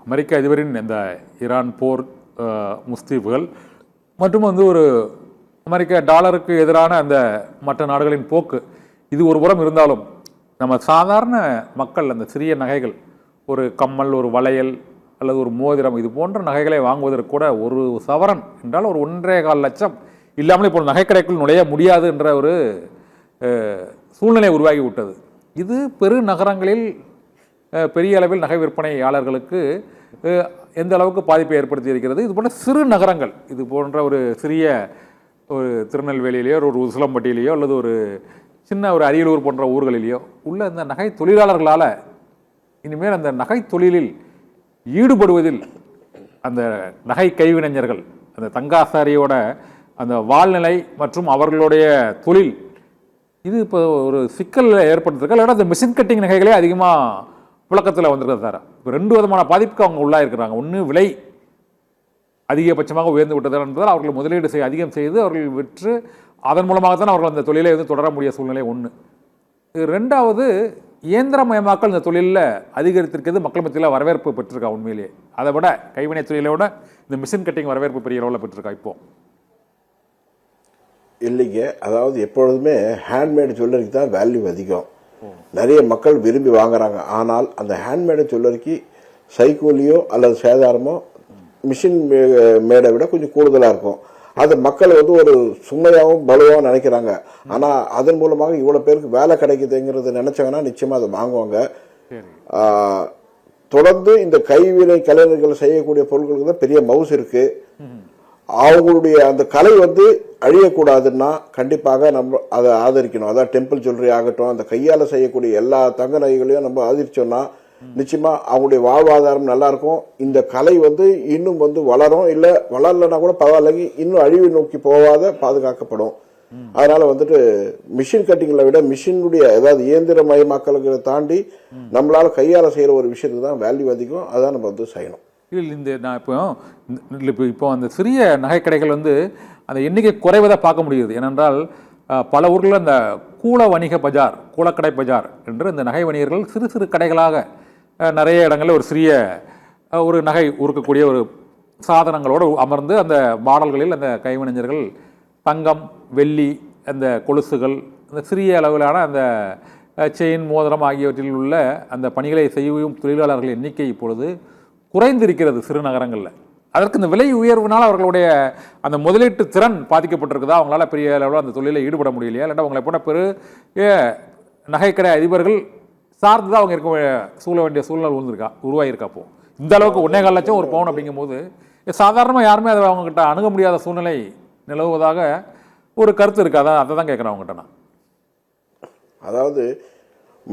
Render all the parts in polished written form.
அமெரிக்க அதிபரின் இந்த ஈரான் போர் முஸ்தீபுகள் மற்றும் ஒரு அமெரிக்க டாலருக்கு எதிரான அந்த மற்ற நாடுகளின் போக்கு இது ஒரு புறம் இருந்தாலும் நம்ம சாதாரண மக்கள் அந்த சிறிய நகைகள் ஒரு கம்மல் ஒரு வளையல் அல்லது ஒரு மோதிரம் இது போன்ற நகைகளை வாங்குவதற்கு கூட ஒரு சவரன் என்றால் ஒரு 1.25 லட்சம் இல்லாமல் இப்போ நகைக்கடைக்குள் நுழைய முடியாது என்ற ஒரு சூழ்நிலை உருவாகி விட்டது. இது பெரு நகரங்களில் பெரிய அளவில் நகை விற்பனையாளர்களுக்கு எந்த அளவுக்கு பாதிப்பை ஏற்படுத்தி இருக்கிறது. இது போன்ற சிறு நகரங்கள் இது போன்ற ஒரு சிறிய ஒரு திருநெல்வேலியிலையோ ஒரு உசிலம்பட்டியிலையோ அல்லது ஒரு சின்ன ஒரு அரியலூர் போன்ற ஊர்களிலேயோ உள்ள இந்த நகை தொழிலாளர்களால் இனிமேல் அந்த நகை தொழிலில் ஈடுபடுவதில் அந்த நகை கைவினைஞர்கள் அந்த தங்காசாரியோட அந்த வாழ்நிலை மற்றும் அவர்களுடைய தொழில் இது இப்போ ஒரு சிக்கலில் ஏற்படுத்திருக்கா இல்லைன்னா அந்த மிஷின் கட்டிங் நகைகளே அதிகமாக புழக்கத்தில் வந்திருக்கிறது சார். இப்போ 2 விதமான பாதிப்புக்கு அவங்க உள்ளாக இருக்கிறாங்க. ஒன்று விலை அதிகபட்சமாக உயர்ந்து விட்டது என்பதால் அவர்கள் முதலீடு அதிகம் செய்து அவர்கள் விற்று அதன் மூலமாகத்தான் அவர்கள் அந்த தொழிலை தொடர முடிய சூழ்நிலை ஒன்று. ரெண்டாவது இயந்திரமயமாக்கல் இந்த தொழிலில் அதிகரித்திருக்கிறது மக்கள் மத்தியில் வரவேற்பு பெற்றிருக்கா. உண்மையிலேயே அதை விட கைவினை தொழிலை விட இந்த மிஷின் கட்டிங் வரவேற்பு பெரிய அளவில் பெற்றிருக்கா இப்போ இல்லைங்க. அதாவது எப்பொழுதுமே ஹேண்ட்மேடு ஜுவல்லரிக்கு தான் வேல்யூ அதிகம், நிறைய மக்கள் விரும்பி வாங்குறாங்க. ஆனால் அந்த ஹேண்ட்மேடு ஜுவல்லரிக்கு சைக்கூலியோ அல்லது சேதாரமோ மிஷின் மேடை விட கொஞ்சம் கூடுதலாக இருக்கும். அது மக்கள் ஒரு சுமையாகவும் பலுவாகவும் நினைக்கிறாங்க. ஆனால் அதன் மூலமாக இவ்வளோ பேருக்கு வேலை கிடைக்குதுங்கிறது நினைச்சாங்கன்னா நிச்சயமாக அதை வாங்குவாங்க. தொடர்ந்து இந்த கைவினை கலைஞர்கள் செய்யக்கூடிய பொருட்களுக்கு தான் பெரிய மவுஸ் இருக்கு. அவங்களுடைய அந்த கலை அழியக்கூடாதுன்னா கண்டிப்பாக நம்ம அதை ஆதரிக்கணும். அதாவது டெம்பிள் ஜுவல்லரி ஆகட்டும், அந்த கையால் செய்யக்கூடிய எல்லா தங்க நகைகளையும் நம்ம ஆதரிச்சோம்னா நிச்சயமா அவங்களுடைய வாழ்வாதாரம் நல்லா இருக்கும். இந்த கலை இன்னும் வளரும், இல்ல வளரலன்னா கூட பரவாயில்ல, இன்னும் அழிவு நோக்கி போகாத பாதுகாக்கப்படும். அதனால மிஷின் கட்டிங்களை விட மிஷினுடைய அதாவது இயந்திரமயமாக்கல்களை தாண்டி நம்மளால கையால செய்யற ஒரு விஷயத்துக்கு தான் வேல்யூ அதிகம். அதான் நம்ம செய்யணும். இல்லை நான் இப்போ அந்த சிறிய நகைக்கடைகள் அந்த எண்ணிக்கை குறைவதை பார்க்க முடியுது. ஏனென்றால் பல ஊர்களில் அந்த கூலக்கடை பஜார் என்று இந்த நகை வணிகர்கள் சிறு சிறு கடைகளாக நிறைய இடங்களில் ஒரு சிறிய ஒரு நகை உருக்கக்கூடிய ஒரு சாதனங்களோடு அமர்ந்து அந்த மாடல்களில் அந்த கைவினைஞர்கள் தங்கம் வெள்ளி அந்த கொலுசுகள் அந்த சிறிய அளவிலான அந்த செயின் மோதிரம் ஆகியவற்றில் உள்ள அந்த பணிகளை செய்யும் தொழிலாளர்கள் எண்ணிக்கை இப்பொழுது குறைந்திருக்கிறது சிறு நகரங்களில். அதற்கு இந்த விலை உயர்வுனால் அவர்களுடைய அந்த முதலீட்டு திறன் பாதிக்கப்பட்டிருக்குதா? அவங்களால பெரிய அளவில் அந்த தொழிலில் ஈடுபட முடியலையா? இல்லாட்டா அவங்களை போன பெரிய நகைக்கடை அதிபர்கள் சார்ந்து தான் அவங்க இருக்க வேண்டிய சூழ்நிலை உருவாகியிருக்கா? அப்போ இந்த அளவுக்கு 1.25 லட்சம் ஒரு பவுன் அப்படிங்கும்போது சாதாரணமாக யாருமே அதை அவங்ககிட்ட அணுக முடியாத சூழ்நிலை நிலவுவதாக ஒரு கருத்து இருக்கு. அதை தான் கேட்குறேன் அவங்ககிட்ட நான். அதாவது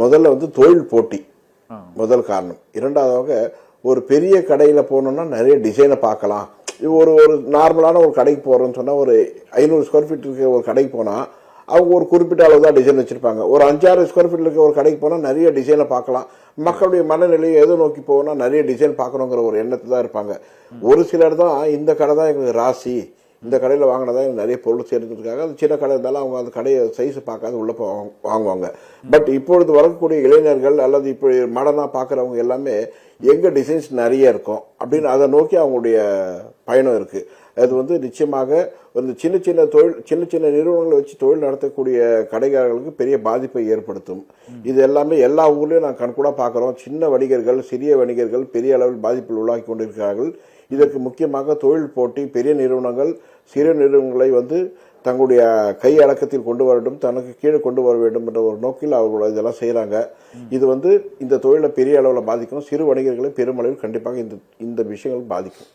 முதல்ல தொழில் போட்டி முதல் காரணம். இரண்டாவதாக ஒரு பெரிய கடையில் போனோம்னா நிறைய டிசைனை பார்க்கலாம். ஒரு நார்மலான ஒரு கடைக்கு போகிறோன்னு சொன்னால் ஒரு 500 ஸ்கொயர் ஃபீட் இருக்க ஒரு கடைக்கு போனால் அவங்க ஒரு குறிப்பிட்ட அளவு தான் டிசைன் வச்சுருப்பாங்க. ஒரு 5-6 ஸ்கொயர் ஃபீட் இருக்க ஒரு கடைக்கு போனால் நிறைய டிசைனை பார்க்கலாம். மக்களுடைய மனநிலையை எதை நோக்கி போனால் நிறைய டிசைன் பார்க்கணுங்கிற ஒரு எண்ணத்தை தான் இருப்பாங்க. ஒரு சிலர் தான் இந்த கடை தான் எங்களுக்கு ராசி, இந்த கடையில் வாங்கினதான் எனக்கு நிறைய பொருள் சேர்த்துக்கிறதுக்காக அது சின்ன கடை இருந்தாலும் அவங்க அந்த கடையை சைஸை பார்க்காது உள்ளே வாங்குவாங்க. பட் இப்பொழுது வரக்கூடிய இளைஞர்கள் அல்லது இப்போ மாடர்னாக பார்க்குறவங்க எல்லாமே எங்கே டிசைன்ஸ் நிறைய இருக்கும் அப்படின்னு அதை நோக்கி அவங்களுடைய பயணம் இருக்குது. அது நிச்சயமாக சின்ன சின்ன நிறுவனங்களை வச்சு தொழில் நடத்தக்கூடிய கடைக்காரர்களுக்கு பெரிய பாதிப்பை ஏற்படுத்தும். இது எல்லாமே எல்லா ஊர்லேயும் நான் கண்கூட பார்க்குறோம். சின்ன வணிகர்கள் சிறிய வணிகர்கள் பெரிய அளவில் பாதிப்பில் உள்ளாகி கொண்டிருக்கிறார்கள். இதற்கு முக்கியமாக தொழில் போட்டி, பெரிய நிறுவனங்கள் சிறிய நிறுவனங்களை தங்களுடைய கை அடக்கத்தில் கொண்டு வர வேண்டும், தனக்கு கீழே கொண்டு வர வேண்டும் என்ற ஒரு நோக்கில் அவர்கள் இதெல்லாம் செய்கிறாங்க. இது இந்த தொழிலை பெரிய அளவில் பாதிக்கும். சிறு வணிகர்களை பெருமளவில் கண்டிப்பாக இந்த விஷயங்கள் பாதிக்கும்.